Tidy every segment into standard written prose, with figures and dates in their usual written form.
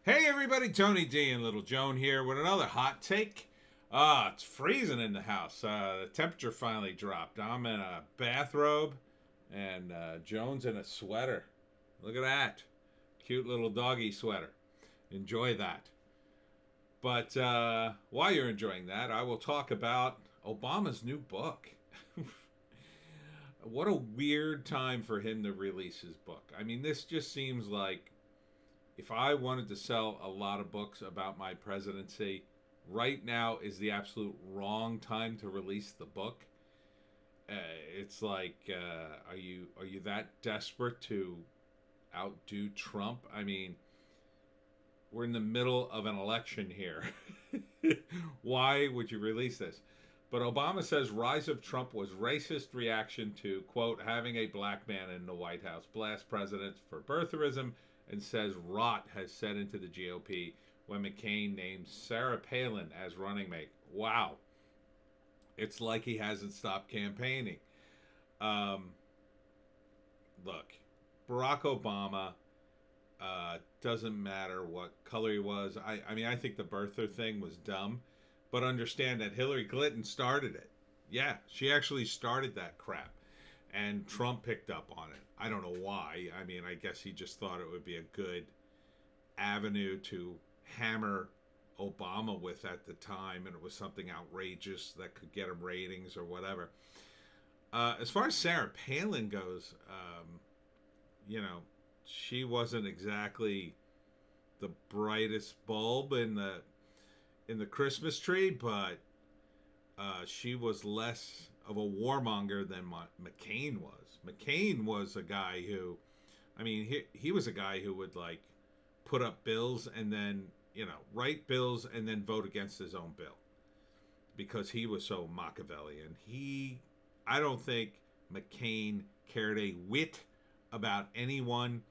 Hey everybody, Tony D and Little Joan here with another hot take. It's freezing in the house. The temperature finally dropped. I'm in a bathrobe and Joan's in a sweater. Look at that. Cute little doggy sweater. Enjoy that. But while you're enjoying that, I will talk about Obama's new book. What a weird time for him to release his book. I mean, this just seems like if I wanted to sell a lot of books about my presidency, right now is the absolute wrong time to release the book. Uh, it's like, are you that desperate to outdo Trump? I mean, we're in the middle of an election here. Why would you release this? But Obama says rise of Trump was racist reaction to, quote, having a black man in the White House, blast presidents for birtherism, and says rot has set into the GOP when McCain named Sarah Palin as running mate. Wow. It's like he hasn't stopped campaigning. Um, Look, Barack Obama doesn't matter what color he was. I mean, I think the birther thing was dumb, but understand that Hillary Clinton started it. Yeah, she actually started that crap. And Trump picked up on it. I don't know why. I mean, I guess he just thought it would be a good avenue to hammer Obama with at the time, and it was something outrageous that could get him ratings or whatever. As far as Sarah Palin goes, you know, she wasn't exactly the brightest bulb in the Christmas tree, but she was less of a warmonger than McCain was. McCain was a guy who, I mean, he was a guy who would like put up bills and then, write bills and then vote against his own bill because he was so Machiavellian. I don't think McCain cared a whit about anyone.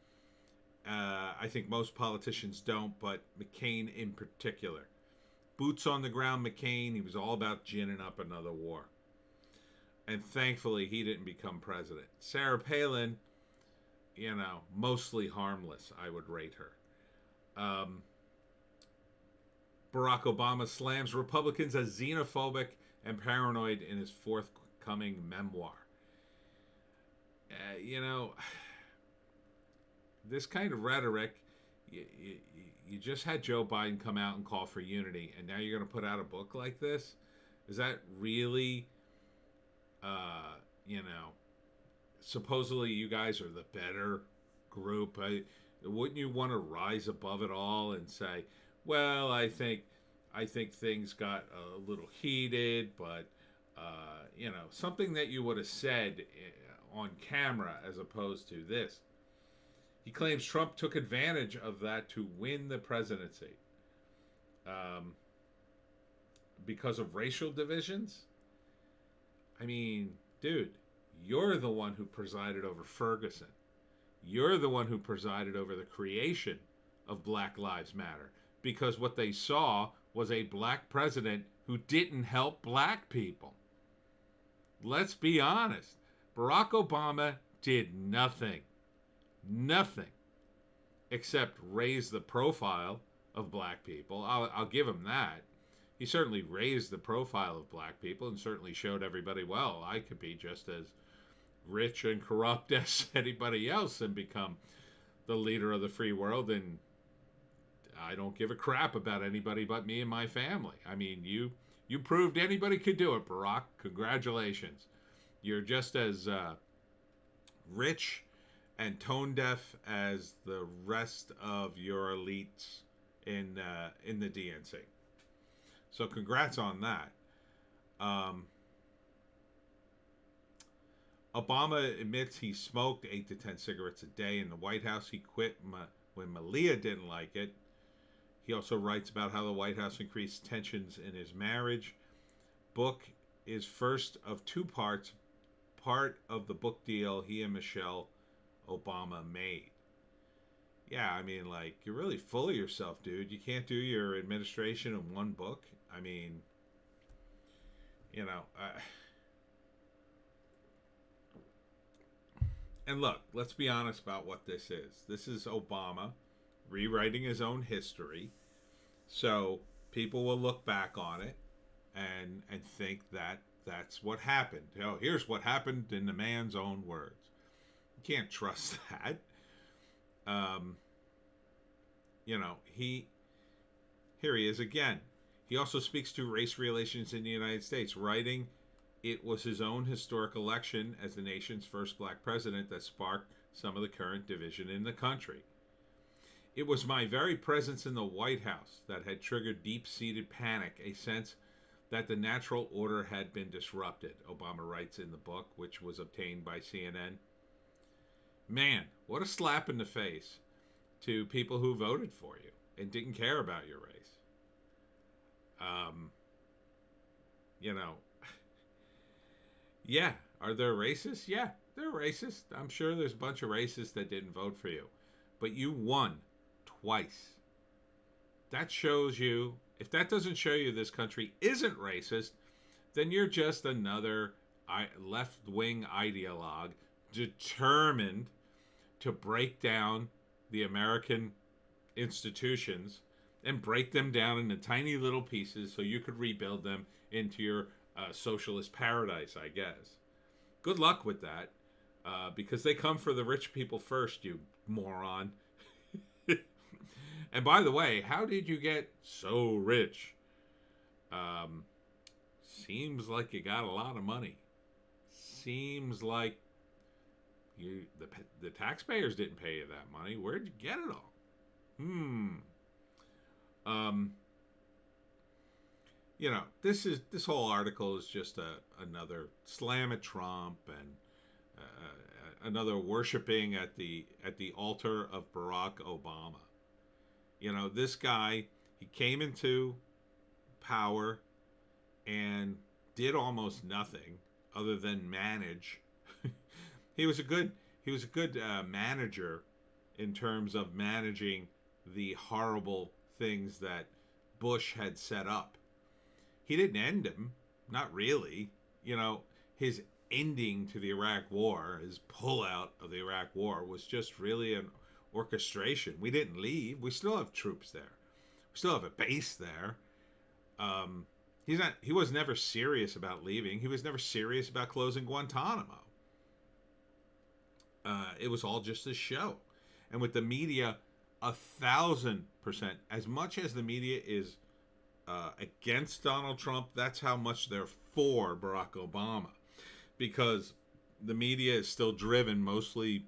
I think most politicians don't, but McCain in particular. Boots on the ground McCain, he was all about ginning up another war. And thankfully, he didn't become president. Sarah Palin, mostly harmless, I would rate her. Barack Obama slams Republicans as xenophobic and paranoid in his forthcoming memoir. You know, this kind of rhetoric, you just had Joe Biden come out and call for unity, and now you're going to put out a book like this? Is that really, uh, you know, supposedly you guys are the better group? Wouldn't you want to rise above it all and say, well, I think things got a little heated, but something that you would have said on camera as opposed to this. He claims Trump took advantage of that to win the presidency because of racial divisions. I mean, dude, you're the one who presided over Ferguson. You're the one who presided over the creation of Black Lives Matter because what they saw was a black president who didn't help black people. Let's be honest. Barack Obama did nothing except raise the profile of black people. I'll give him that. He certainly raised the profile of black people and certainly showed everybody, well, I could be just as rich and corrupt as anybody else and become the leader of the free world, and I don't give a crap about anybody but me and my family. I mean, you proved anybody could do it, Barack. Congratulations. You're just as rich and tone deaf as the rest of your elites in the DNC. So congrats on that. Obama admits he smoked 8 to 10 cigarettes a day in the White House. He quit when Malia didn't like it. He also writes about how the White House increased tensions in his marriage. Book is first of 2 parts, part of the book deal he and Michelle Obama made. Yeah, I mean, like, you're really full of yourself, dude. You can't do your administration in one book. I mean, and look, let's be honest about what this is. This is Obama rewriting his own history. So people will look back on it and think that that's what happened. Here's what happened in the man's own words. You can't trust that. Um, he here he is again. He also speaks to race relations in the United States, writing, "It was his own historic election as the nation's first black president that sparked some of the current division in the country. It was my very presence in the White House that had triggered deep-seated panic, a sense that the natural order had been disrupted," Obama writes in the book, which was obtained by CNN. Man, what a slap in the face to people who voted for you and didn't care about your race. Um, you know, yeah, are there racists? Yeah, they're racist. I'm sure there's a bunch of racists that didn't vote for you. But you won twice. That shows you, if that doesn't show you this country isn't racist, then you're just another left-wing ideologue determined to break down the American institutions and break them down into tiny little pieces so you could rebuild them into your socialist paradise, I guess. Good luck with that, because they come for the rich people first, you moron. And by the way, how did you get so rich? Seems like you got a lot of money. Seems like the taxpayers didn't pay you that money. Where'd you get it all? This whole article is just another slam at Trump and another worshiping at the altar of Barack Obama. This guy, he came into power and did almost nothing other than manage. he was a good manager in terms of managing the horrible things that Bush had set up. He didn't end them, not really. His ending to the Iraq War, his pullout of the Iraq War, was just really an orchestration. We didn't leave. We still have troops there. We still have a base there. He was never serious about leaving. He was never serious about closing Guantanamo. It was all just a show. And with the media, 1,000%, as much as the media is against Donald Trump, that's how much they're for Barack Obama. Because the media is still driven mostly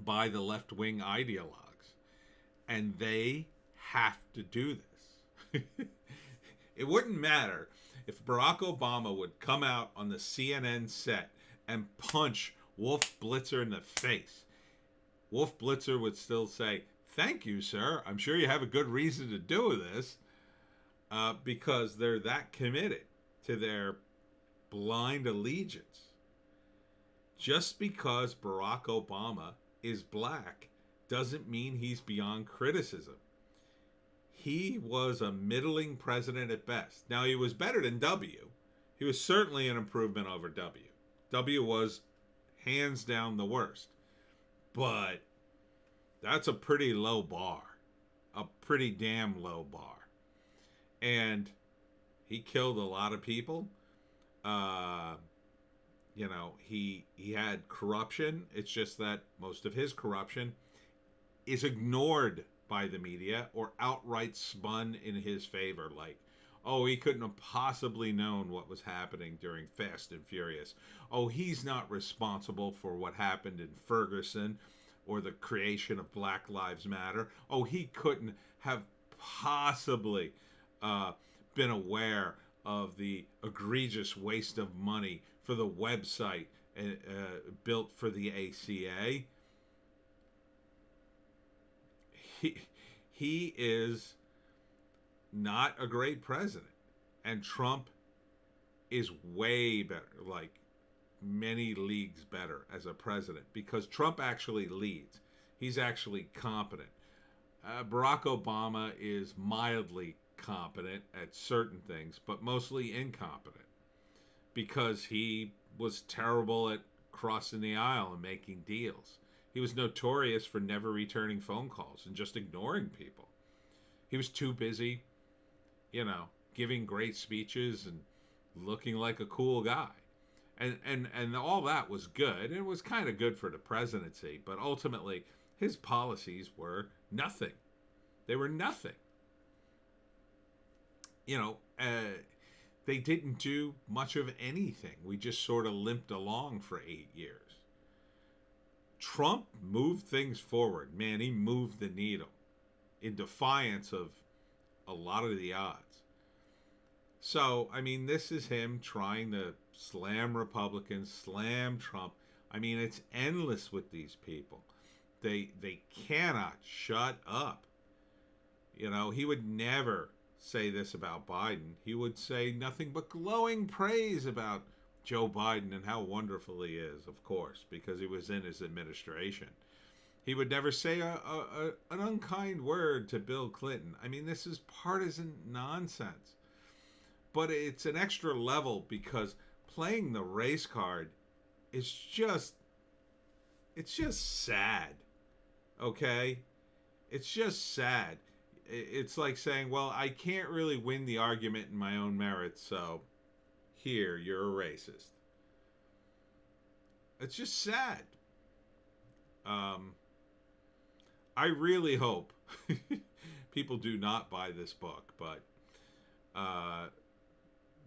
by the left-wing ideologues. And they have to do this. It wouldn't matter if Barack Obama would come out on the CNN set and punch Wolf Blitzer in the face. Wolf Blitzer would still say, "Thank you, sir. I'm sure you have a good reason to do this," because they're that committed to their blind allegiance. Just because Barack Obama is black doesn't mean he's beyond criticism. He was a middling president at best. Now, he was better than W. He was certainly an improvement over W. W was hands down the worst. But that's a pretty low bar. A pretty damn low bar. And he killed a lot of people. He had corruption. It's just that most of his corruption is ignored by the media or outright spun in his favor. Like, oh, he couldn't have possibly known what was happening during Fast and Furious. Oh, he's not responsible for what happened in Ferguson or the creation of Black Lives Matter. Oh, he couldn't have possibly been aware of the egregious waste of money for the website built for the ACA. He is not a great president. And Trump is way better, like many leagues better as a president, because Trump actually leads. He's actually competent. Barack Obama is mildly competent at certain things, but mostly incompetent because he was terrible at crossing the aisle and making deals. He was notorious for never returning phone calls and just ignoring people. He was too busy, giving great speeches and looking like a cool guy. And all that was good. It was kind of good for the presidency, but ultimately his policies were nothing. They were nothing. They didn't do much of anything. We just sort of limped along for 8 years. Trump moved things forward. Man, he moved the needle in defiance of a lot of the odds. So, this is him trying to slam Republicans, slam Trump. It's endless with these people. They cannot shut up. He would never say this about Biden. He would say nothing but glowing praise about Joe Biden and how wonderful he is, of course, because he was in his administration. He would never say an unkind word to Bill Clinton. This is partisan nonsense. But it's an extra level because playing the race card is it's just sad. Okay? It's just sad. It's like saying, well, I can't really win the argument in my own merit, so here, you're a racist. It's just sad. I really hope people do not buy this book, but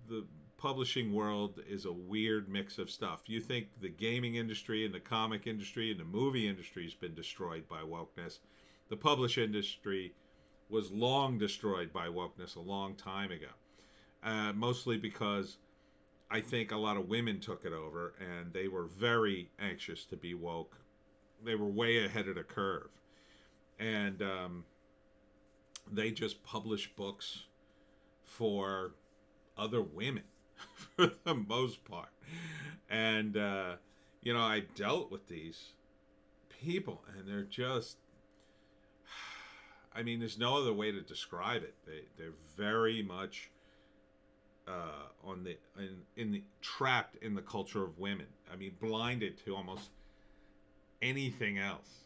the publishing world is a weird mix of stuff. You think the gaming industry and the comic industry and the movie industry has been destroyed by wokeness. The publish industry was long destroyed by wokeness a long time ago. Mostly because I think a lot of women took it over and they were very anxious to be woke. They were way ahead of the curve. And they just published books for other women for the most part. And, I dealt with these people and they're just, there's no other way to describe it. They're very much trapped in the culture of women. Blinded to almost anything else.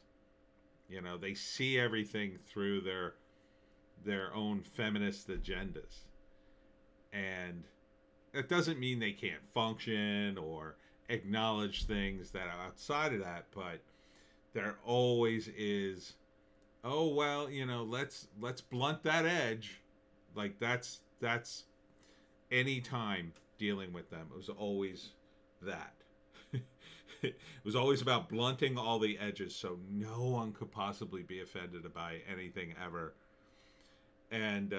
They see everything through their own feminist agendas. And that doesn't mean they can't function or acknowledge things that are outside of that, but there always is, oh well, let's blunt that edge. Like that's any time dealing with them. It was always that. It was always about blunting all the edges so no one could possibly be offended by anything ever. And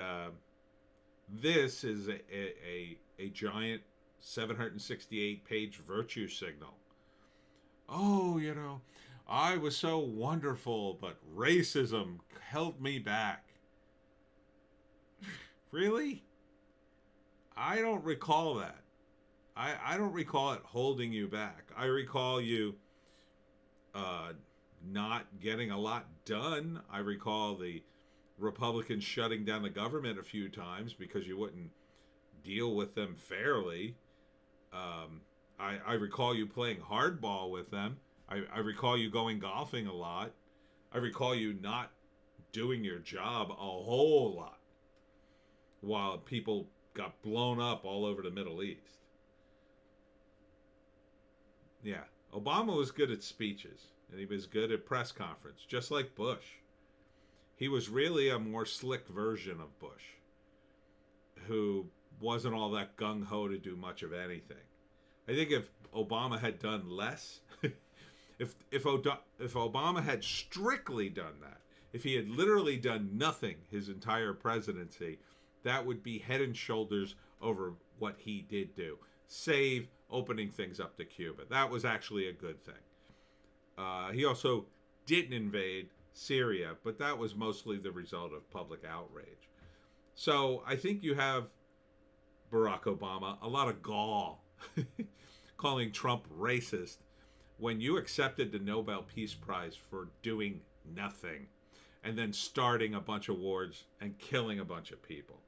this is a giant 768-page virtue signal. Oh, I was so wonderful, but racism held me back. Really? I don't recall that. I don't recall it holding you back. I recall you not getting a lot done. I recall the Republicans shutting down the government a few times because you wouldn't deal with them fairly. I recall you playing hardball with them. I recall you going golfing a lot. I recall you not doing your job a whole lot while people got blown up all over the Middle East. Yeah, Obama was good at speeches, and he was good at press conference, just like Bush. He was really a more slick version of Bush, who wasn't all that gung-ho to do much of anything. I think if Obama had done less, if Obama had strictly done that, if he had literally done nothing his entire presidency, that would be head and shoulders over what he did do. Save opening things up to Cuba. That was actually a good thing. He also didn't invade Syria, but that was mostly the result of public outrage. So I think you have Barack Obama, a lot of gall, calling Trump racist when you accepted the Nobel Peace Prize for doing nothing and then starting a bunch of wars and killing a bunch of people.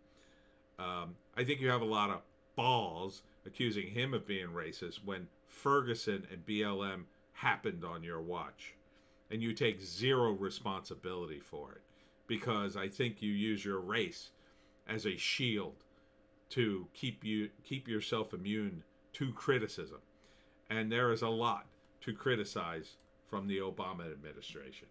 I think you have a lot of balls accusing him of being racist when Ferguson and BLM happened on your watch. and you take zero responsibility for it, because I think you use your race as a shield to keep yourself immune to criticism. And there is a lot to criticize from the Obama administration.